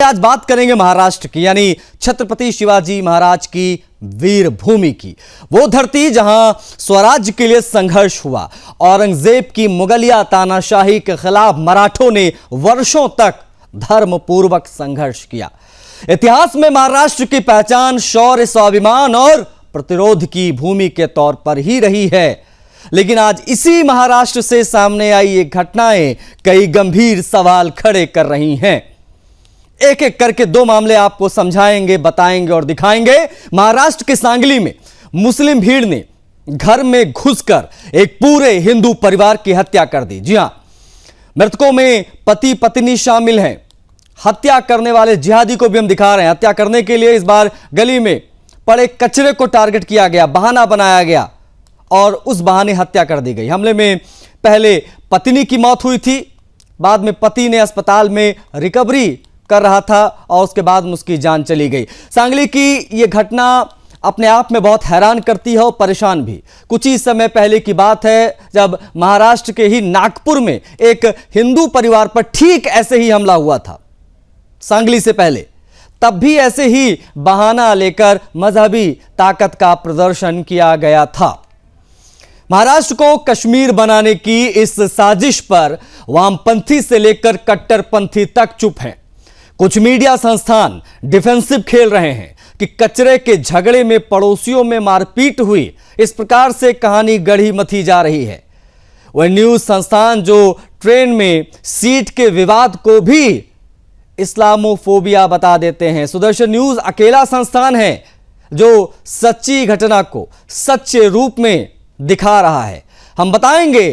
आज बात करेंगे महाराष्ट्र की, यानी छत्रपति शिवाजी महाराज की वीर भूमि की। वो धरती जहां स्वराज्य के लिए संघर्ष हुआ। औरंगजेब की मुगलिया तानाशाही के खिलाफ मराठों ने वर्षों तक धर्मपूर्वक संघर्ष किया। इतिहास में महाराष्ट्र की पहचान शौर्य, स्वाभिमान और प्रतिरोध की भूमि के तौर पर ही रही है। लेकिन आज इसी महाराष्ट्र से सामने आई ये घटनाएं कई गंभीर सवाल खड़े कर रही हैं। एक एक करके दो मामले आपको समझाएंगे, बताएंगे और दिखाएंगे। महाराष्ट्र के सांगली में मुस्लिम भीड़ ने घर में घुसकर एक पूरे हिंदू परिवार की हत्या कर दी। जी हां, मृतकों में पति पत्नी शामिल हैं। हत्या करने वाले जिहादी को भी हम दिखा रहे हैं। हत्या करने के लिए इस बार गली में पड़े कचरे को टारगेट किया गया, बहाना बनाया गया और उस बहाने हत्या कर दी गई। हमले में पहले पत्नी की मौत हुई थी, बाद में पति ने अस्पताल में रिकवरी कर रहा था और उसके बाद उसकी जान चली गई। सांगली की यह घटना अपने आप में बहुत हैरान करती है और परेशान भी। कुछ ही समय पहले की बात है जब महाराष्ट्र के ही नागपुर में एक हिंदू परिवार पर ठीक ऐसे ही हमला हुआ था। सांगली से पहले तब भी ऐसे ही बहाना लेकर मजहबी ताकत का प्रदर्शन किया गया था। महाराष्ट्र को कश्मीर बनाने की इस साजिश पर वामपंथी से लेकर कट्टरपंथी तक चुप हैं। कुछ मीडिया संस्थान डिफेंसिव खेल रहे हैं कि कचरे के झगड़े में पड़ोसियों में मारपीट हुई, इस प्रकार से कहानी गढ़ी मथी जा रही है। वह न्यूज संस्थान जो ट्रेन में सीट के विवाद को भी इस्लामोफोबिया बता देते हैं। सुदर्शन न्यूज अकेला संस्थान है जो सच्ची घटना को सच्चे रूप में दिखा रहा है। हम बताएंगे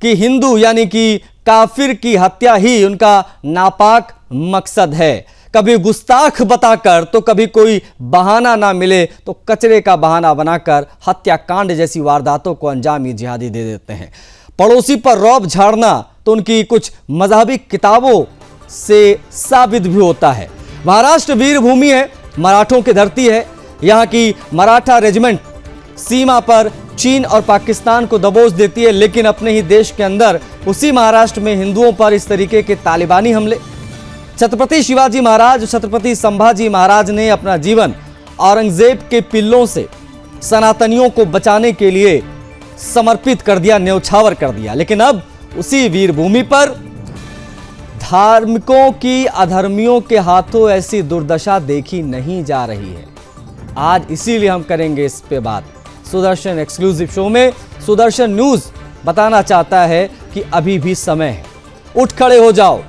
कि हिंदू यानी कि काफिर की हत्या ही उनका नापाक मकसद है। कभी गुस्ताख बताकर तो कभी कोई बहाना ना मिले तो कचरे का बहाना बनाकर हत्याकांड जैसी वारदातों को अंजाम ये जिहादी दे देते हैं। पड़ोसी पर रौब झाड़ना तो उनकी कुछ मजहबी किताबों से साबित भी होता है। महाराष्ट्र वीर भूमि है, मराठों की धरती है। यहाँ की मराठा रेजिमेंट सीमा पर चीन और पाकिस्तान को दबोच देती है, लेकिन अपने ही देश के अंदर उसी महाराष्ट्र में हिंदुओं पर इस तरीके के तालिबानी हमले। छत्रपति शिवाजी महाराज, छत्रपति संभाजी महाराज ने अपना जीवन औरंगजेब के पिल्लों से सनातनियों को बचाने के लिए समर्पित कर दिया, न्यौछावर कर दिया। लेकिन अब उसी वीर भूमि पर धार्मिकों की अधर्मियों के हाथों ऐसी दुर्दशा देखी नहीं जा रही है। आज इसीलिए हम करेंगे इस पे बात। सुदर्शन एक्सक्लूसिव शो में सुदर्शन न्यूज बताना चाहता है कि अभी भी समय है, उठ खड़े हो जाओ।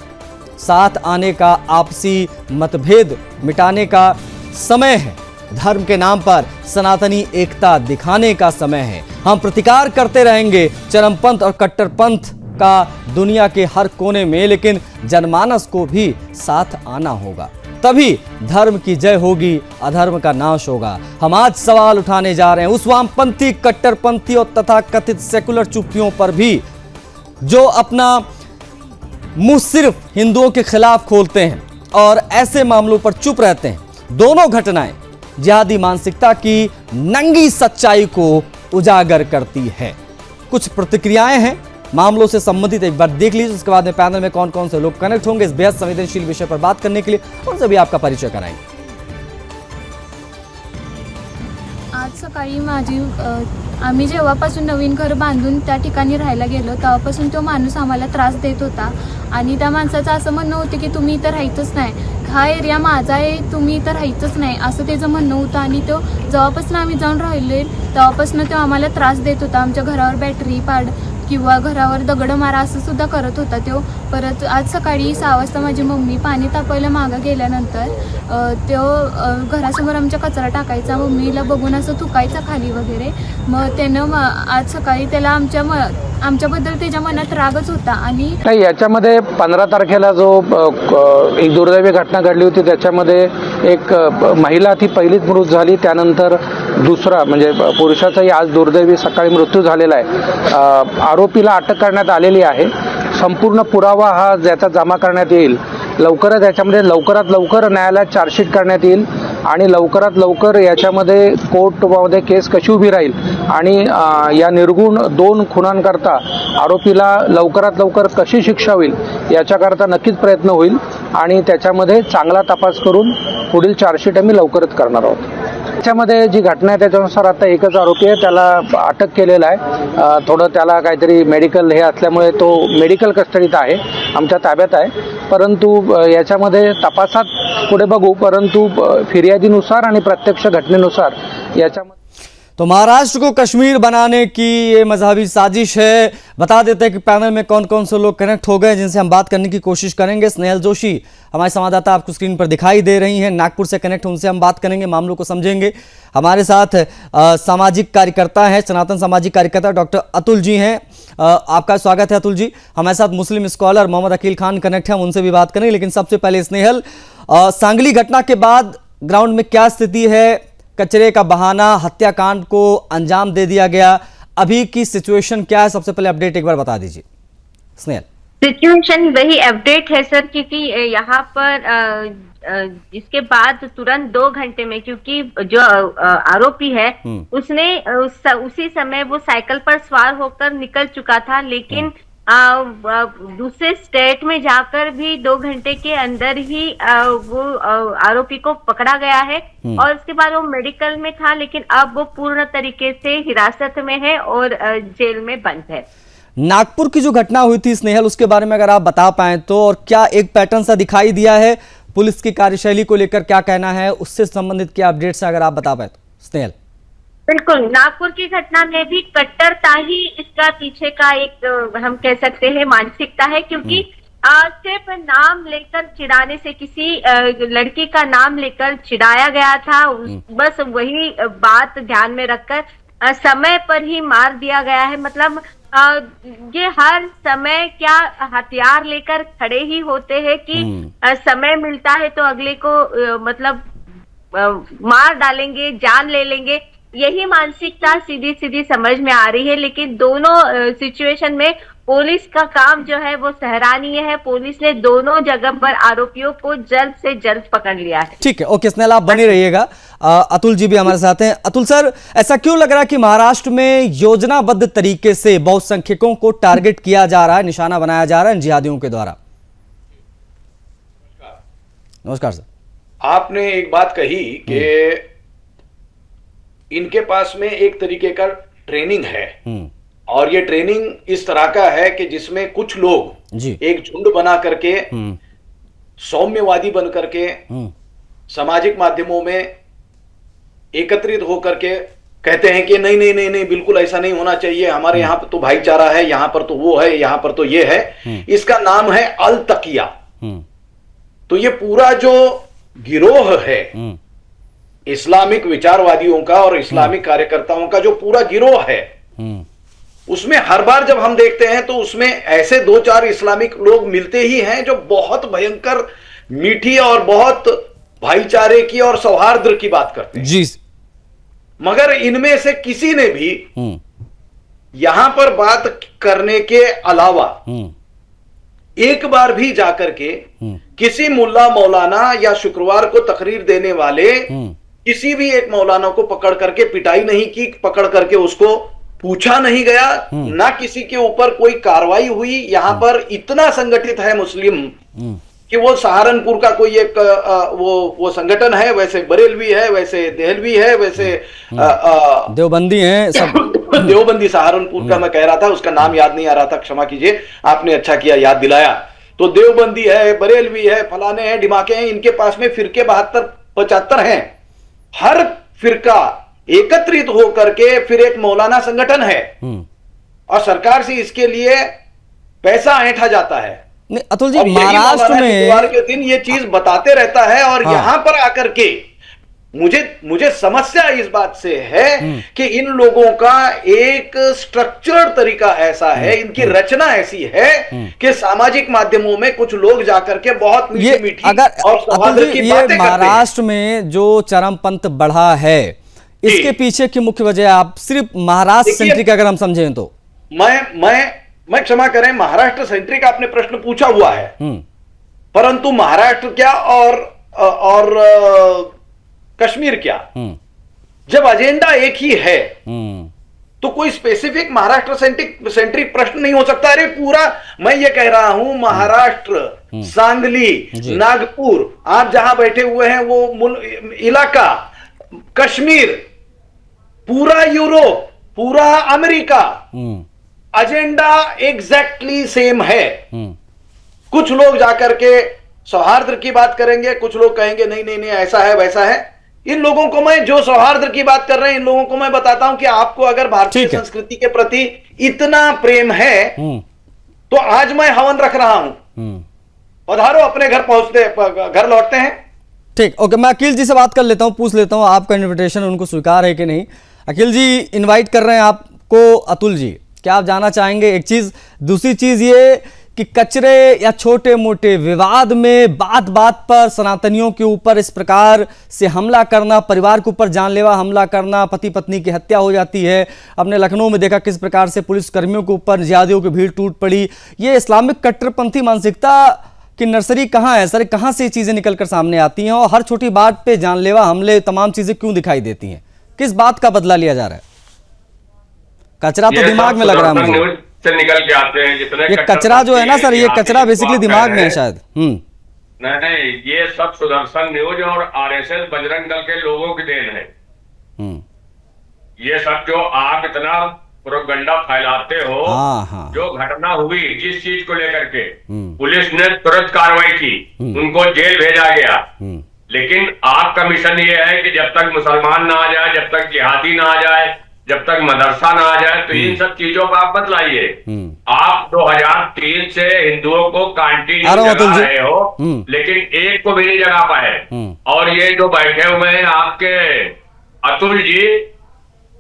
साथ आने का, आपसी मतभेद मिटाने का समय है। धर्म के नाम पर सनातनी एकता दिखाने का समय है। हम प्रतिकार करते रहेंगे चरमपंथ और कट्टरपंथ का दुनिया के हर कोने में, लेकिन जनमानस को भी साथ आना होगा, तभी धर्म की जय होगी, अधर्म का नाश होगा। हम आज सवाल उठाने जा रहे हैं उस वामपंथी, कट्टरपंथी और तथा कथित सेकुलर चुप्पियों पर भी जो अपना मुंह सिर्फ हिंदुओं के खिलाफ खोलते हैं और ऐसे मामलों पर चुप रहते हैं। दोनों घटनाएं जिहादी मानसिकता की नंगी सच्चाई को उजागर करती है। कुछ प्रतिक्रियाएं हैं मामलों से संबंधित, एक बार देख लीजिए। उसके बाद में पैनल में कौन कौन से लोग कनेक्ट होंगे इस बेहद संवेदनशील विषय पर बात करने के लिए, उनसे भी आपका परिचय कराएंगे। आज सकाळी आम्ही जेव्हापासून नवीन घर बांधून त्या ठिकाणी राहायला गेलो तेव्हापासून तो माणूस आम्हाला त्रास देत होता आणि त्या माणसाचं असं म्हणणं होतं की तुम्ही इथं राहायचंच नाही, हा एरिया माझा आहे, तुम्ही इथं राहायचंच नाही, असं त्याचं म्हणणं होतं। आणि तो जेव्हापासून आम्ही जाऊन राहिलोय तेव्हापासून तो आम्हाला त्रास देत होता। आमच्या घरावर बॅटरी पाड किंवा घरावर दगड मारा असं सुद्धा करत होता तो। परत आज सकाळी 6 वाजता माझी मम्मी पाणी तापवायला मागं गेल्यानंतर तो घरासमोर आमच्या कचरा टाकायचा, मम्मीला बघून असं थुकायचा खाली वगैरे। मग त्यानं आज सकाळी त्याला आमच्याबद्दल त्याच्या मनात रागच होता। आणि नाही, याच्यामध्ये 15 तारखेला जो एक दुर्दैवी घटना घडली होती त्याच्यामध्ये एक महिला ती पहिलीच मृत झाली, त्यानंतर दुसरा म्हणजे पुरुषाचाही आज दुर्दैवी सकाळी मृत्यू झालेला आहे। आरोपीला अटक करण्यात आलेली आहे। संपूर्ण पुरावा हा ज्याचा जमा करण्यात येईल लवकरात याच्यामध्ये लवकरात लवकर न्यायालयात चार्जशीट करण्यात येईल आणि लवकरात लवकर याच्यामध्ये कोर्टमध्ये केस कशी उभी राहील आणि या निर्गुण 2 खुनांकरता आरोपीला लवकरात लवकर कशी शिक्षा होईल याच्याकरता नक्कीच प्रयत्न होईल आणि त्याच्यामध्ये चांगला तपास करून पुढील चार्जशीट आम्ही लवकरच करणार आहोत. त्याच्यामध्ये जी घटना आहे त्याच्यानुसार आता एकच आरोपी आहे, त्याला अटक केलेला आहे. थोडं त्याला काहीतरी मेडिकल हे असल्यामुळे तो मेडिकल कस्टडीत आहे, आमच्या ताब्यात आहे. परंतु याच्यामध्ये तपासात पुढे बघू, परंतु फिर्यादीनुसार आणि प्रत्यक्ष घटनेनुसार याच्यामध्ये. तो महाराष्ट्र को कश्मीर बनाने की ये मजहबी साजिश है. बता देते हैं कि पैनल में कौन कौन से लोग कनेक्ट हो गए जिनसे हम बात करने की कोशिश करेंगे. स्नेहल जोशी हमारे संवाददाता आपको स्क्रीन पर दिखाई दे रही हैं, नागपुर से कनेक्ट, उनसे हम बात करेंगे, मामलों को समझेंगे. हमारे साथ सामाजिक कार्यकर्ता हैं, सनातन सामाजिक कार्यकर्ता डॉक्टर अतुल जी हैं. आपका स्वागत है अतुल जी. हमारे साथ मुस्लिम स्कॉलर मोहम्मद अकील खान कनेक्ट हैं, हम उनसे भी बात करेंगे. लेकिन सबसे पहले स्नेहल, सांगली घटना के बाद ग्राउंड में क्या स्थिति है? कचरे का बहाना, हत्याकांड को अंजाम दे दिया गया, अभी की सिचुएशन क्या है? सबसे पहले अपडेट एक बार बता दीजिए स्नेहल. सिचुएशन वही अपडेट है सर, क्योंकि यहाँ पर इसके बाद तुरंत 2 घंटे में, क्योंकि जो आरोपी है उसने उसी समय वो साइकिल पर सवार होकर निकल चुका था, लेकिन दूसरे स्टेट में जाकर भी 2 घंटे के अंदर ही वो आरोपी को पकड़ा गया है और उसके बाद वो मेडिकल में था, लेकिन अब वो पूर्ण तरीके से हिरासत में है और जेल में बंद है. नागपुर की जो घटना हुई थी स्नेहल, उसके बारे में अगर आप बता पाएं तो, और क्या एक पैटर्न सा दिखाई दिया है? पुलिस की कार्यशैली को लेकर क्या कहना है, उससे संबंधित क्या अपडेट्स है, अगर आप बता पाए तो स्नेहल. बिल्कुल, नागपुर की घटना में भी कट्टरता ही इसका पीछे का एक हम कह सकते हैं मानसिकता है, क्योंकि सिर्फ नाम लेकर चिढ़ाने से, किसी लड़की का नाम लेकर चिढ़ाया गया था, बस वही बात ध्यान में रखकर समय पर ही मार दिया गया है. मतलब ये हर समय क्या हथियार लेकर खड़े ही होते हैं कि समय मिलता है तो अगले को मतलब मार डालेंगे, जान ले लेंगे. यही मानसिकता सीधी सीधी समझ में आ रही है. लेकिन दोनों सिचुएशन में पुलिस का काम जो है वो सराहनीय है. पुलिस ने दोनों जगह पर आरोपियों को जल्द से जल्द पकड़ लिया है. ठीक है, ओके स्नेहल, आप बने रहिएगा. अतुल जी भी हमारे साथ हैं. अतुल सर, ऐसा क्यों लग रहा है कि महाराष्ट्र में योजनाबद्ध तरीके से बहुसंख्यकों को टारगेट किया जा रहा है, निशाना बनाया जा रहा है इन जिहादियों के द्वारा? नमस्कार सर. आपने एक बात कही कि इनके पास में एक तरीके का ट्रेनिंग है और ये ट्रेनिंग इस तरह का है कि जिसमें कुछ लोग एक झुंड बना करके सौम्यवादी बन करके सामाजिक माध्यमों में एकत्रित होकर के कहते हैं कि नहीं नहीं नहीं नहीं बिल्कुल ऐसा नहीं होना चाहिए, हमारे यहाँ पर तो भाईचारा है, यहाँ पर तो वो है, यहाँ पर तो ये है. इसका नाम है अल तकिया. तो ये पूरा जो गिरोह है इस्लामिक विचारवादियों का और इस्लामिक कार्यकर्ताओं का जो पूरा गिरोह है, उसमें हर बार जब हम देखते हैं तो उसमें ऐसे 2-4 इस्लामिक लोग मिलते ही हैं जो बहुत भयंकर मीठी और बहुत भाईचारे की और सौहार्द की बात करते हैं जी. मगर इनमें से किसी ने भी यहां पर बात करने के अलावा एक बार भी जाकर के किसी मुल्ला मौलाना या शुक्रवार को तकरीर देने वाले किसी भी एक मौलाना को पकड़ करके पिटाई नहीं की, पकड़ करके उसको पूछा नहीं गया, ना किसी के ऊपर कोई कार्रवाई हुई. यहां पर इतना संगठित है मुस्लिम कि वो सहारनपुर का कोई एक वो संगठन है, वैसे बरेलवी है, वैसे देहलवी है, वैसे देवबंदी है सब. देवबंदी सहारनपुर का मैं कह रहा था, उसका नाम याद नहीं आ रहा था, क्षमा कीजिए, आपने अच्छा किया याद दिलाया. तो देवबंदी है, बरेलवी है, फलाने हैं, डिमाके हैं. इनके पास में फिरके 72-75 हैं. हर फिरका एकत्रित होकर के फिर एक मौलाना संगठन है और सरकार से इसके लिए पैसा ऐंठा जाता है. नहीं अतुल जी, महाराष्ट्र में के दिन ये चीज बताते रहता है और यहां पर आकर के मुझे समस्या इस बात से है कि इन लोगों का एक स्ट्रक्चर्ड तरीका ऐसा है, इनकी रचना ऐसी है कि सामाजिक माध्यमों में कुछ लोग जाकर के बहुत मीठी और सौहार्द की बातें करते हैं. महाराष्ट्र में जो चरमपंथ बढ़ा है, इसके पीछे की मुख्य वजह आप सिर्फ महाराष्ट्र सेंट्रिक अगर हम समझें तो? मैं क्षमा करें, महाराष्ट्र सेंट्रिक आपने प्रश्न पूछा हुआ है, परंतु महाराष्ट्र क्या और कश्मीर क्या। जब एजेंडा एक ही है तो कोई स्पेसिफिक महाराष्ट्र सेंट्रिक प्रश्न नहीं हो सकता। अरे पूरा मैं ये कह रहा हूं, महाराष्ट्र, सांगली, नागपुर, आप जहां बैठे हुए हैं वो इलाका, कश्मीर, पूरा यूरोप, पूरा अमेरिका, एजेंडा एग्जैक्टली सेम है। कुछ लोग जाकर के सौहार्द की बात करेंगे, कुछ लोग कहेंगे नहीं नहीं नहीं ऐसा है वैसा है। इन लोगों को मैं, जो सौहार्द की बात कर रहे हैं, इन लोगों को मैं बताता हूं कि आपको अगर भारतीय संस्कृति के प्रति इतना प्रेम है तो आज मैं हवन रख रहा हूं, पधारो, अपने घर पहुंचते, घर लौटते हैं। ठीक, ओके, मैं अखिल जी से बात कर लेता हूं, पूछ लेता हूं आपका इन्विटेशन उनको स्वीकार है कि नहीं। अखिल जी इनवाइट कर रहे हैं आपको। अतुल जी, क्या आप जाना चाहेंगे? एक चीज, दूसरी चीज ये कि कचरे या छोटे मोटे विवाद में बात बात पर सनातनियों के ऊपर इस प्रकार से हमला करना, परिवार के ऊपर जानलेवा हमला करना, पति पत्नी की हत्या हो जाती है। हमने लखनऊ में देखा किस प्रकार से पुलिस कर्मियों के ऊपर जिहादियों की भीड़ टूट पड़ी। ये इस्लामिक कट्टरपंथी मानसिकता की नर्सरी कहाँ है सर? कहाँ से ये चीजें निकलकर सामने आती हैं और हर छोटी बात पे जानलेवा हमले, तमाम चीजें क्यों दिखाई देती हैं? किस बात का बदला लिया जा रहा है? कचरा तो दिमाग में लग रहा है मुझे से निकल के आते हैं जितने। ये कचरा जो है ना सर, ये कचरा बेसिकली दिमाग में है शायद। नहीं, ये सब सुदर्शन न्यूज और आरएसएस बजरंग दल के लोगों की देन है। ये सब जो आप इतना प्रोपगंडा फैलाते हो, जो घटना हुई जिस चीज को लेकर के पुलिस ने तुरंत कार्रवाई की, उनको जेल भेजा गया। लेकिन आपका मिशन ये है कि जब तक मुसलमान ना आ जाए, जब तक जिहादी ना आ जाए, जब तक मदरसा ना आ जाए, तो इन सब चीजों को आप बतलाइए। आप 2003 से हिंदुओं को कंटिन्यू जगा रहे हो, लेकिन एक को भी नहीं जगा पाए। और ये जो बैठे हुए हैं आपके अतुल जी,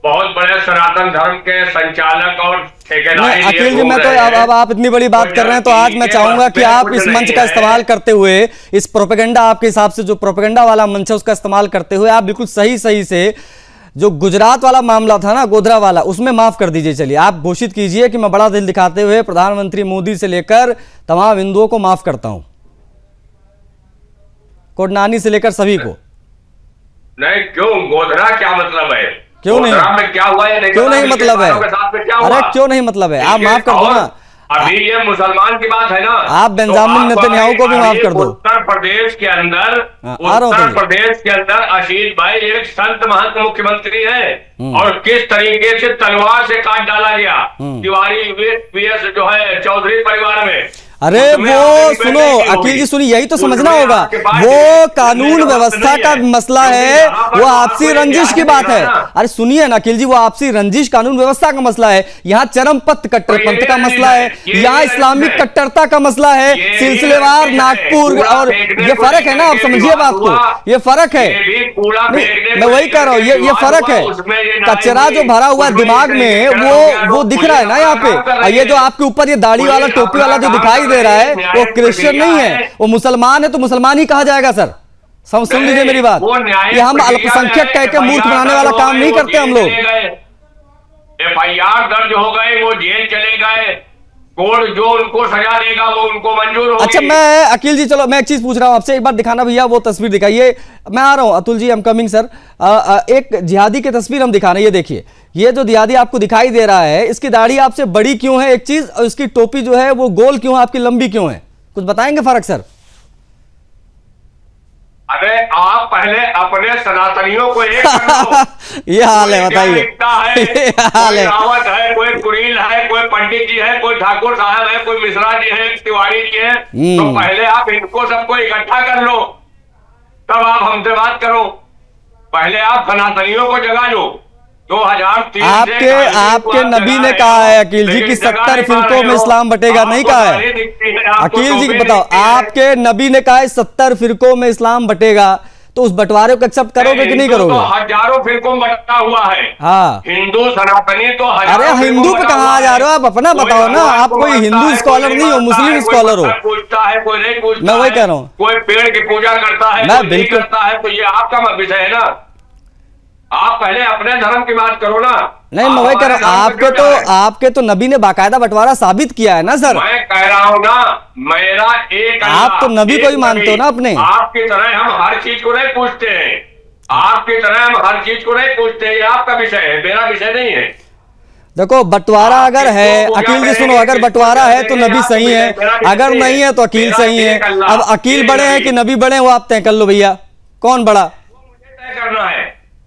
बहुत बड़े सनातन धर्म के संचालक और ठेकेदार। अखिल जी, मैं तो अब आप इतनी बड़ी बात कर रहे हैं तो आज मैं चाहूंगा कि आप इस मंच का इस्तेमाल करते हुए, इस प्रोपेगेंडा, आपके हिसाब से जो प्रोपेगेंडा वाला मंच है उसका इस्तेमाल करते हुए आप बिल्कुल सही से जो गुजरात वाला मामला था ना, गोधरा वाला, उसमें माफ कर दीजिए। चलिए आप घोषित कीजिए कि मैं बड़ा दिल दिखाते हुए प्रधानमंत्री मोदी से लेकर तमाम हिंदुओं को माफ करता हूं, कोडनानी से लेकर सभी को। नहीं, क्यों? गोधरा क्या मतलब है? क्यों नहीं? में क्या हुआ है? क्यों नहीं मतलब है? अरे क्यों नहीं मतलब है? आप माफ कर दो ना। अभी ये मुसलमान की बात है ना, आप बेंजामिन नेतन्याहू को भी माफ कर दो। उत्तर प्रदेश के अंदर अशीष भाई एक संत महंत मुख्यमंत्री है, और किस तरीके से तलवार से काट डाला गया तिवारी वीएस जो है चौधरी परिवार में। अरे वो सुनो अखिल जी, सुनिए, यही तो समझना होगा। वो कानून व्यवस्था का मसला है, वो आपसी रंजिश की बात है। अरे सुनिए ना अखिल जी, वो आपसी रंजिश कानून व्यवस्था का मसला है। यहाँ चरमपंथ कट्टरपंथ का मसला है, यहाँ इस्लामिक कट्टरता का मसला है, सिलसिलेवार नागपुर। और ये फर्क है ना, आप समझिए बात को, ये फर्क है। मैं वही कह रहा हूँ, ये फर्क है। कचरा जो भरा हुआ दिमाग में वो दिख रहा है ना यहाँ पे। ये जो आपके ऊपर ये दाढ़ी वाला, टोपी वाला जो दिखाई दे रहा है, वो क्रिश्चियन नहीं है, वो मुसलमान है, तो मुसलमान ही कहा जाएगा सर। सुन लीजिए मेरी बात, ये हम अल्पसंख्यक कह के मूर्ख बनाने वाला काम नहीं करते हम लोग। एफआईआर दर्ज हो गए, वो जेल चले गए, कोर्ट जो उनको सजा देगा वो उनको मंजूर होगी। अच्छा, मैं अखिल जी, चलो मैं एक चीज पूछ रहा हूं आपसे, एक बार दिखाना भैया वो तस्वीर दिखाइए। मैं आ रहा हूं Atul ji, I am coming sir. एक जिहादी की तस्वीर हम दिखा रहे हैं, ये देखिए, ये जो जिहादी आपको दिखाई दे रहा है, इसकी दाढ़ी आपसे बड़ी क्यों है एक चीज, और इसकी टोपी जो है वो गोल क्यों है, आपकी लंबी क्यों है? कुछ बताएंगे फर्क सर? अरे आप पहले अपने सनातनियों को एक कर लो। ये हाल है, बताइए। कोई रावत है, कोई कुरील है, कोई पंडित जी है, कोई ठाकुर साहब है, कोई मिश्रा जी है, तिवारी जी है, तो पहले आप इनको सबको इकट्ठा कर लो, तब आप हमसे बात करो। पहले आप सनातनियों को जगा लो। 2003 आपके नबी ने कहा है अखिल जी कि 70 फिरकों में इस्लाम बटेगा, नहीं कहा है? अखिल जी बताओ, आपके नबी ने कहा है 70 फिरकों में इस्लाम बटेगा, तो उस बंटवारे को एक्सेप्ट करोगे कि नहीं करोगे? तो हजारों फिरकों में बटा हुआ है। हाँ, हिंदू सनातनी तो अरे हिंदू पे कहाँ आ जा रहे हो आप? अपना बताओ ना, आप कोई हिंदू स्कॉलर नहीं हो, मुस्लिम स्कॉलर हो। पूछता है, कोई नहीं पूछता। मैं वही कह रहा हूँ, कोई पेड़ की पूजा करता है, मैं बिल्कुल करता है, तो ये आपका विषय है ना। आप पहले अपने धर्म की बात करो ना। नहीं, मैं वही कह रहा हूँ, आपके तो नबी ने बाकायदा बंटवारा साबित किया है ना सर। मैं कह रहा हूँ ना, मेरा एक आप तो नबी को ही मानते हो ना अपने। आपकी तरह हम हर चीज को नहीं पूछते हैं। आपकी तरह हम हर चीज को नहीं पूछते, ये आपका विषय है, मेरा विषय नहीं है। देखो बंटवारा अगर है, अकील जी सुनो, अगर बंटवारा है तो नबी सही है, अगर नहीं है तो अकील सही है। अब अकील बड़े हैं कि नबी बड़े हैं, वो आप तय कर लो भैया, कौन बड़ा? मुझे तय करना है,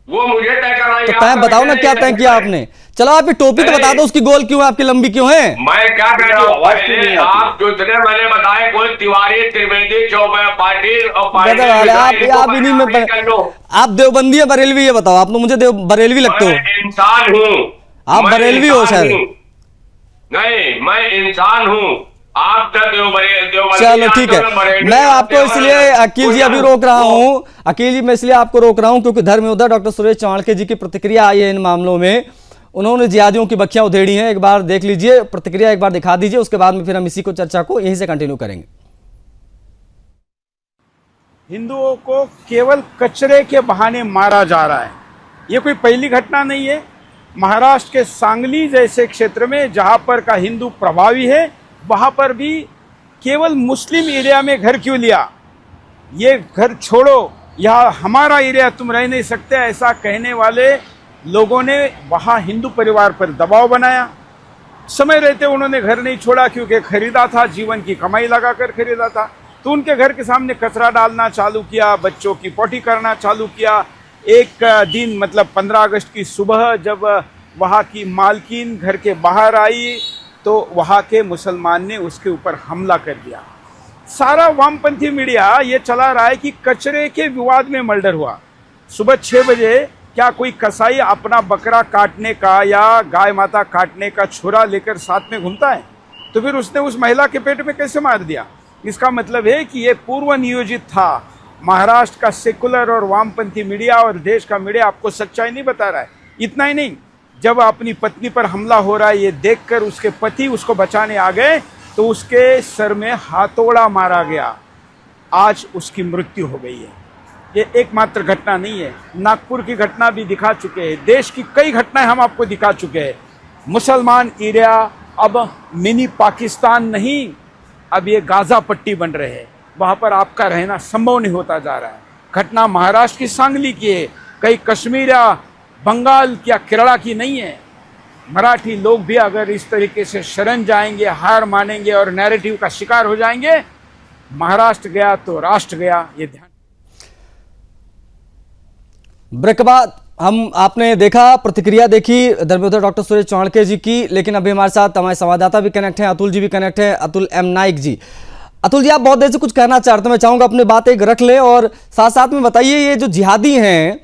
वो मुझे तय करना है। तो तय बताओ ना, क्या तय किया आपने? चलो आप ये टोपी तो बता दो, उसकी गोल क्यों है, आपकी लंबी क्यों है? मैं क्या कह रहा हूँ, आप जो जितने मैंने बताए, कोई तिवारी, त्रिवेदी, चौबे, पाटिल और आप इन्हीं में आप देवबंदी है बरेलवी, ये बताओ। आप तो मुझे बरेलवी लगते हो। इंसान हूँ, आप बरेलवी हो शायद। नहीं, मैं इंसान हूँ। आप चलो ठीक है, मैं आपको इसलिए अकील जी अभी रोक रहा हूँ, अकील जी मैं इसलिए आपको रोक रहा हूँ क्योंकि धर्मयोद्धा डॉक्टर सुरेश चाणक्य जी की प्रतिक्रिया आई है इन मामलों में। उन्होंने जिहादियों की बखियां उधेड़ी हैं, एक बार देख लीजिए प्रतिक्रिया, एक बार दिखा दीजिए, उसके बाद में फिर हम इसी को चर्चा को यहीं से कंटिन्यू करेंगे। हिंदुओं को केवल कचरे के बहाने मारा जा रहा है, ये कोई पहली घटना नहीं है। महाराष्ट्र के सांगली जैसे क्षेत्र में जहां पर का हिंदू प्रभावी है, वहां पर भी केवल मुस्लिम एरिया में घर क्यों लिया, ये घर छोड़ो, यह हमारा एरिया, तुम रह नहीं सकते, ऐसा कहने वाले लोगों ने वहां हिंदू परिवार पर दबाव बनाया। समय रहते उन्होंने घर नहीं छोड़ा क्योंकि खरीदा था, जीवन की कमाई लगाकर खरीदा था, तो उनके घर के सामने कचरा डालना चालू किया, बच्चों की पोटी करना चालू किया। एक दिन मतलब 15 अगस्त की सुबह जब वहाँ की मालकिन घर के बाहर आई तो वहाँ के मुसलमान ने उसके ऊपर हमला कर दिया। सारा वामपंथी मीडिया ये चला रहा है कि कचरे के विवाद में मर्डर हुआ। सुबह 6 बजे क्या कोई कसाई अपना बकरा काटने का या गाय माता काटने का छुरा लेकर साथ में घूमता है? तो फिर उसने उस महिला के पेट में कैसे मार दिया? इसका मतलब है कि ये पूर्व नियोजित था। महाराष्ट्र का सेकुलर और वामपंथी मीडिया और देश का मीडिया आपको सच्चाई नहीं बता रहा है। इतना ही नहीं, जब अपनी पत्नी पर हमला हो रहा है ये देखकर उसके पति उसको बचाने आ गए तो उसके सर में हाथोड़ा मारा गया। आज उसकी मृत्यु हो गई है। ये एकमात्र घटना नहीं है, नागपुर की घटना भी दिखा चुके हैं, देश की कई घटनाएं हम आपको दिखा चुके हैं। मुसलमान एरिया अब मिनी पाकिस्तान नहीं, अब ये गाजा पट्टी बन रहे हैं, वहाँ पर आपका रहना संभव नहीं होता जा रहा है। घटना महाराष्ट्र की सांगली की है, कई कश्मीर या बंगाल या केरला की नहीं है। मराठी लोग भी अगर इस तरीके से शरण जाएंगे, हार मानेंगे और नैरेटिव का शिकार हो जाएंगे, महाराष्ट्र गया तो राष्ट्र गया, ये ध्यान। ब्रेक के बाद आपने देखा, प्रतिक्रिया देखी धर्मयोद्धा डॉक्टर सुरेश चाणक्य जी की, लेकिन अभी हमारे साथ हमारे संवाददाता भी कनेक्ट हैं, अतुल जी भी कनेक्ट हैं, अतुल एम नाइक जी। अतुल जी, आप बहुत देर से कुछ कहना चाहते हैं, मैं चाहूंगा अपनी बात एक रख ले और साथ साथ में बताइए, ये जो जिहादी हैं,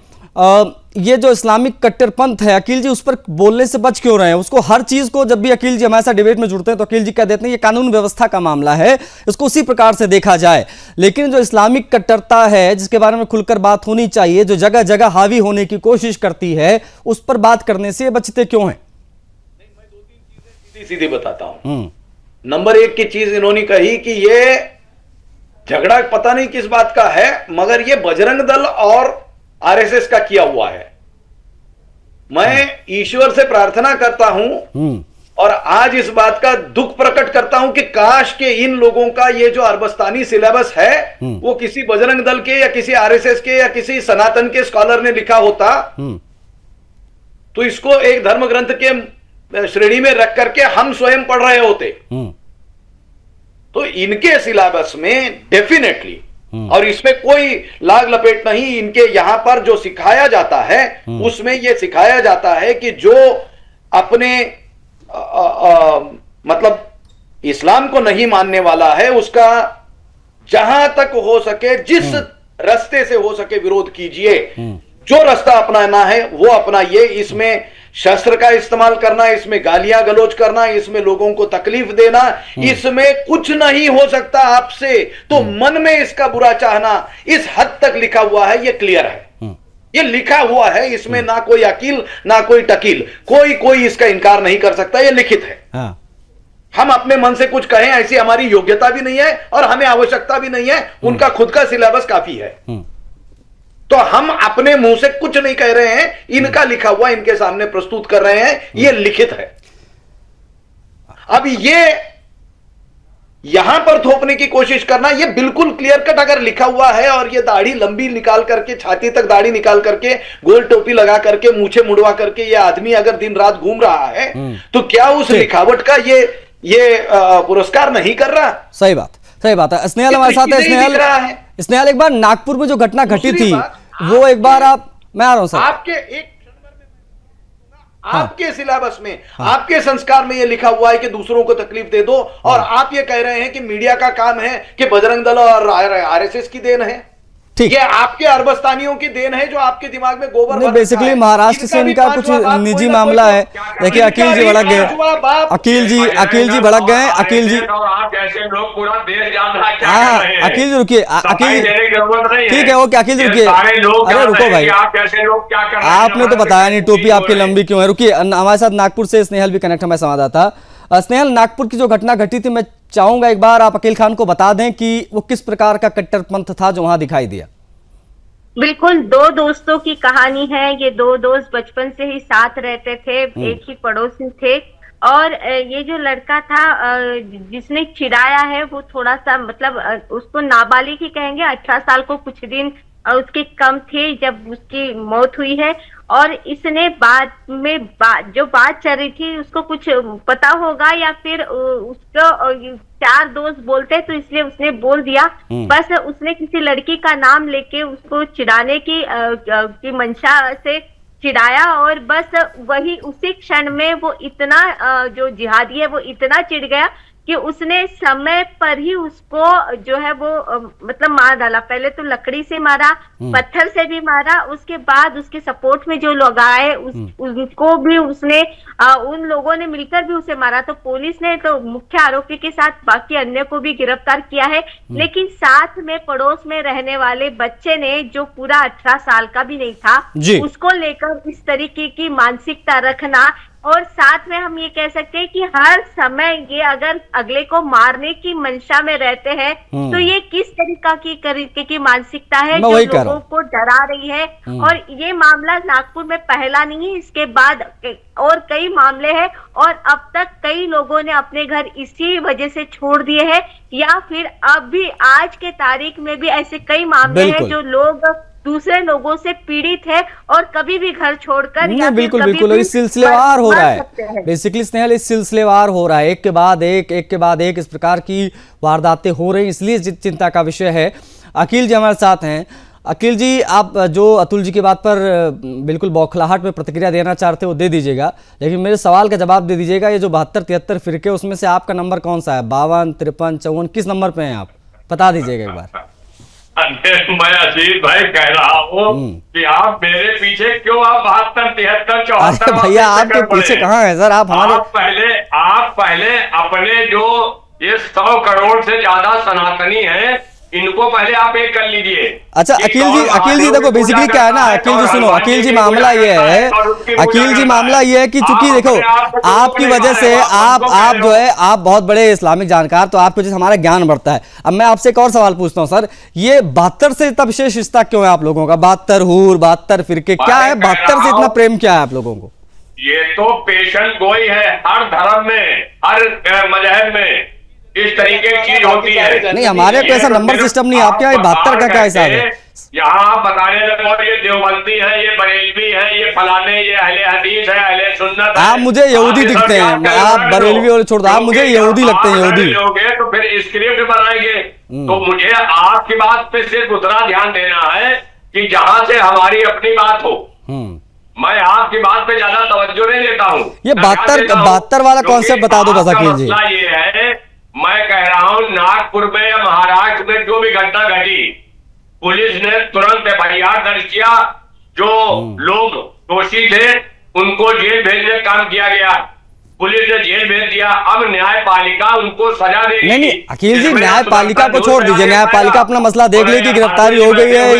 ये जो इस्लामिक कट्टरपंथ है, अकील जी उस पर बोलने से बच क्यों रहे हैं? उसको हर चीज को, जब भी अकील जी हमारे साथ डिबेट में जुड़ते हैं तो अकील जी कह देते हैं ये कानून व्यवस्था का मामला है, इसको उसी प्रकार से देखा जाए। लेकिन जो इस्लामिक कट्टरता है, जिसके बारे में खुलकर बात होनी चाहिए, जो जगह जगह हावी होने की कोशिश करती है, उस पर बात करने से बचते क्यों हैं? मैं 2-3 चीजें सीधी बताता हूं। नंबर 1 की चीज इन्होंने कही कि ये झगड़ा पता नहीं किस बात का है, मगर ये बजरंग दल और आरएसएस का किया हुआ है। मैं ईश्वर से प्रार्थना करता हूं और आज इस बात का दुख प्रकट करता हूं कि काश के इन लोगों का ये जो अरबस्तानी सिलेबस है वो किसी बजरंग दल के या किसी आरएसएस के या किसी सनातन के स्कॉलर ने लिखा होता तो इसको एक धर्म ग्रंथ के श्रेणी में रख करके हम स्वयं पढ़ रहे होते। तो इनके सिलेबस में डेफिनेटली, और इसमें कोई लाग लपेट नहीं, इनके यहां पर जो सिखाया जाता है उसमें यह सिखाया जाता है कि जो अपने मतलब इस्लाम को नहीं मानने वाला है उसका जहां तक हो सके, जिस रास्ते से हो सके विरोध कीजिए। जो रास्ता अपनाना है वो अपनाइए। इसमें शस्त्र का इस्तेमाल करना, इसमें गालियां गलौज करना, इसमें लोगों को तकलीफ देना, इसमें कुछ नहीं हो सकता आपसे। तो मन में इसका बुरा चाहना इस हद तक लिखा हुआ है, ये क्लियर है, ये लिखा हुआ है, इसमें ना कोई अकील ना कोई टकील, कोई इसका इनकार नहीं कर सकता, ये लिखित है। हम अपने मन से कुछ कहें ऐसी हमारी योग्यता भी नहीं है और हमें आवश्यकता भी नहीं है, उनका खुद का सिलेबस काफी है। तो हम अपने मुंह से कुछ नहीं कह रहे हैं, इनका लिखा हुआ इनके सामने प्रस्तुत कर रहे हैं, यह लिखित है। अब ये यहां पर थोपने की कोशिश करना, ये बिल्कुल क्लियर कट अगर लिखा हुआ है और ये दाढ़ी लंबी निकाल करके, छाती तक दाढ़ी निकाल करके, गोल टोपी लगा करके, मूछे मुड़वा करके ये आदमी अगर दिन रात घूम रहा है तो क्या उस लिखावट का ये पुरस्कार नहीं कर रहा? सही बात है। स्नेहल हमारे साथ है। स्नेहल, एक बार नागपुर में जो घटना घटी थी वो एक बार मैं आ रहा हूं सर। आपके सिलेबस में, आपके संस्कार में ये लिखा हुआ है कि दूसरों को तकलीफ दे दो, और आप ये कह रहे हैं कि मीडिया का काम है कि बजरंग दल और आरएसएस की देन है। ठीक, ये आपके अरबस्तानियों की देन है जो आपके दिमाग में गोबर भर बेसिकली रखा है। महाराष्ट्र से इनका कुछ निजी मामला है। देखिए अकील जी भड़क गए, अकील जी भड़क गए। अकील जी, आप जैसे लोग पूरा देश जान रहा है क्या कर रहे हैं। अकील जी रुकिए, अकील जी ठीक है ओके, अकील जी रुकिए। अरे रुको भाई, आप जैसे लोग क्या कर रहे हैं। आपने तो बताया नहीं टोपी आपकी लंबी क्यों है। रुकिए, हमारे साथ नागपुर से स्नेहल भी कनेक्ट, हमारे संवाददाता। स्नेहल, नागपुर की जो घटना घटी थी, मैं चाहूंगा एक बार आप अकील खान को बता दें कि वो किस प्रकार का कट्टरपंथ था जो वहां दिखाई दिया। बिल्कुल, दो दोस्तों की कहानी है। ये दो दोस्त बचपन से ही साथ रहते थे, एक ही पड़ोसी थे। और ये जो लड़का था जिसने चिढ़ाया है वो थोड़ा सा मतलब उसको नाबालिग ही कहेंगे, 18 साल को कुछ दिन उसके कम थे जब उसकी मौत हुई है। और इसने बाद में जो बात चल रही थी उसको कुछ पता होगा या फिर उसको चार दोस्त बोलते तो इसलिए उसने बोल दिया। बस उसने किसी लड़की का नाम लेके उसको चिढ़ाने की मंशा से चिढ़ाया, और बस वही उसी क्षण में वो इतना जो जिहादी है वो इतना चिढ़ गया कि उसने समय पर ही उसको जो है वो मतलब मार डाला। पहले तो लकड़ी से मारा, पत्थर से भी मारा, उसके बाद उसके सपोर्ट में जो लोग आए उनको भी उसने उन लोगों ने मिलकर भी उसे मारा। तो पुलिस ने तो मुख्य आरोपी के साथ बाकी अन्य को भी गिरफ्तार किया है, लेकिन साथ में पड़ोस में रहने वाले बच्चे ने जो पूरा 18 साल का भी नहीं था उसको लेकर इस तरीके की मानसिकता रखना, और साथ में हम ये कह सकते हैं कि हर समय ये अगर अगले को मारने की मंशा में रहते हैं तो ये किस तरीके की मानसिकता है जो लोगों को डरा रही है। और ये मामला नागपुर में पहला नहीं है, इसके बाद और कई मामले हैं, और अब तक कई लोगों ने अपने घर इसी वजह से छोड़ दिए हैं, या फिर अभी आज के तारीख में भी ऐसे कई मामले हैं जो लोग दूसरे लोगों से पीड़ित है और कभी भी घर छोड़कर या बिल्कुल बिल्कुल इस सिलसिलेवार हो रहा है। बेसिकली स्नेहल, इस सिलसिलेवार हो रहा है, एक के बाद एक इस प्रकार की वारदातें हो रही, इसलिए चिंता का विषय है। अकील जी हमारे साथ हैं। अकील जी, आप जो अतुल जी की बात पर बिल्कुल बौखलाहट में प्रतिक्रिया देना चाहते हो दे दीजिएगा, लेकिन मेरे सवाल का जवाब दे दीजिएगा। ये जो 72-73 फिरके उसमें से आपका नंबर कौन सा है? 52, 53, 54, किस नंबर पे हैं आप? बता दीजिएगा एक बार। मैं आशीष भाई कह रहा हूँ कि आप मेरे पीछे क्यों, आप 72, 73, 74 भैया आपके पीछे कहाँ है सर? आप पहले अपने जो ये 100 करोड़ से ज्यादा सनातनी हैं इनको पहले आप एक कर लीजिए। अच्छा अकील जी देखो बेसिकली क्या है ना, अकील जी सुनो, अकील जी मामला ये है, कि चूंकि देखो आपकी वजह से आप जो है आप बहुत बड़े इस्लामिक जानकार, तो आपकी वजह से हमारा ज्ञान बढ़ता है। अब मैं आपसे एक और सवाल पूछता हूँ सर, ये 72 से इतना विशेष रिश्ता क्यों है आप लोगों का? 72 हूर, 72 फिरके, क्या है 72 से इतना प्रेम क्या है आप लोगों को? ये तो पेशन गोई है, हर धर्म में, हर मजहब में इस तरीके की चीज होती है। नहीं, हमारे को ऐसा नंबर सिस्टम नहीं, आपके यहाँ 72 का क्या हिसाब है? यहाँ आप बताने लगे ये देवबंदी है, ये बरेलवी है, ये फलाने, ये अहले हदीस है, अहले सुन्नत है। आप मुझे यहूदी दिखते हैं, आप बरेलवी और छोड़ दो, आप मुझे यहूदी लगते हैं। यहूदी लोगे तो फिर स्क्रिप्ट बनाएंगे। तो मुझे आपकी बात पे सिर्फ उतना ध्यान देना है कि जहाँ से हमारी अपनी बात हो, मैं आपकी बात पे ज्यादा तवज्जो नहीं देता हूँ। ये 72 वाला कॉन्सेप्ट बता दो बस अकील जी। ये है, मैं कह रहा हूं नागपुर में या महाराष्ट्र में जो भी घटना घटी, पुलिस ने तुरंत FIR दर्ज किया, जो लोग दोषी थे उनको जेल भेजने का काम किया गया, पुलिस ने जेल भेज दिया। अब न्यायपालिका उनको सजा देगी। नहीं अकील जी, न्यायपालिका को छोड़ दीजिए, न्यायपालिका अपना मसला देख लेगी, गिरफ्तारी हो गई है,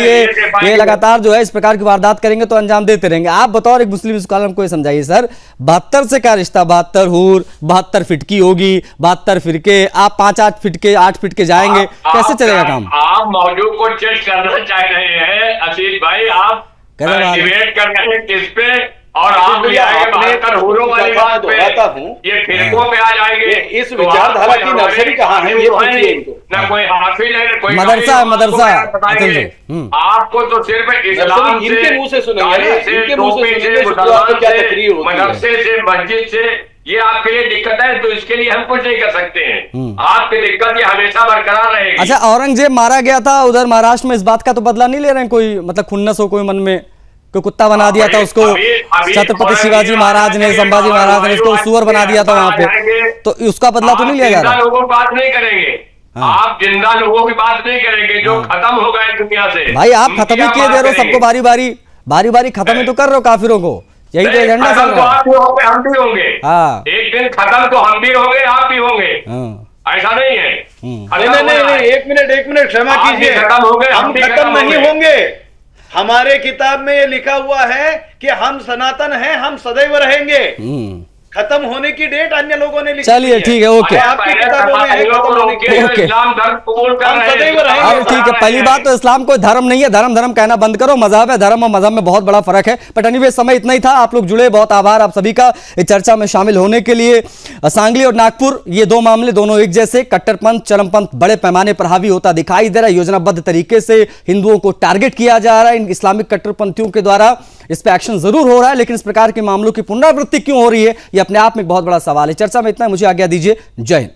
ये लगातार जो है इस प्रकार की वारदात करेंगे तो अंजाम देते रहेंगे। आप बतौर एक मुस्लिम स्कॉलर हमको ये समझाइए सर, 72 से क्या रिश्ता? 72 हूर, 72 फिटकी होगी, 72 फिरके, आप 5-8 फीट के 8 फीट के जाएंगे, कैसे चलेगा काम? आप मौजूद को चेक करना चाह रहे हैं आशीष भाई, आप डिबेट कर रहे हैं किस पे, और आप ले आएंगे भास्कर हुरों वाली बात पे, ये फिरकों पे आ जाएंगे। इस विचारधारा की नर्सरी कहाँ है ये पूछिए इनको। ना कोई हाफिज है, कोई मदरसा है, मदरसा। आपको तो सिर्फ इस्लाम से, इनके मुंह से सुनेंगे ना, इनके मुंह से टोपी सुनेंगे, से, शुक्रवार को क्या तकरीर होती है। मदरसे से, मस्जिद से, ये आपके लिए दिक्कत है, तो इसके लिए हम कुछ नहीं कर सकते हैं। आपकी दिक्कत ये हमेशा बरकरार रहेगी। अच्छा, औरंगजेब मारा गया था उधर महाराष्ट्र में, इस बात का तो बदला नहीं ले रहे हैं कोई, मतलब खुन्नस हो कोई मन में, कोई कुत्ता बना दिया था उसको छत्रपति शिवाजी महाराज ने, संभाजी महाराज ने उसको सुअर बना दिया था वहां पे, तो उसका बदला तो नहीं लिया जा रहा? लोगों की बात नहीं करेंगे, आप जिंदा लोगों की बात नहीं करेंगे जो खत्म हो गए दुनिया से। भाई आप खत्म ही किए दे रहे हो सबको, बारी बारी खत्म ही तो कर रहे हो काफिरों को, यही तो एजेंडा चल रहा है। आप भी होंगे, हम भी होंगे, हाँ, एक दिन खत्म तो हम भी होंगे, आप भी होंगे, ऐसा नहीं है। नहीं, एक मिनट क्षमा कीजिए, हम खत्म नहीं होंगे। हमारे किताब में ये लिखा हुआ है कि हम सनातन हैं, हम सदैव रहेंगे। खत्म होने की डेट अन्य लोगों ने लिखी। चलिए ठीक है, ओके, आपकी किताबों में है खत्म होने की डेट। ओके, इस्लाम धर्म कबूल कर हम रहे हैं। सदैव रहेंगे। अब ठीक है, पहली बात तो इस्लाम कोई धर्म नहीं है, धर्म कहना बंद करो, मजहब है, धर्म और मजहब में बहुत बड़ा फर्क है। बट एनीवे समय इतना ही था, आप लोग जुड़े, बहुत आभार आप सभी का इस चर्चा में शामिल होने के लिए। सांगली और नागपुर, ये दो मामले दोनों एक जैसे, कट्टरपंथ चरमपंथ बड़े पैमाने पर हावी होता दिखाई दे रहा है, योजनाबद्ध तरीके से हिंदुओं को टारगेट किया जा रहा है इन इस्लामिक कट्टरपंथियों के द्वारा, इस पे एक्शन जरूर हो रहा है, लेकिन इस प्रकार के मामलों की पुनरावृत्ति क्यों हो रही है, ये अपने आप में एक बहुत बड़ा सवाल है। चर्चा में इतना, मुझे आज्ञा दीजिए, जय हिंद।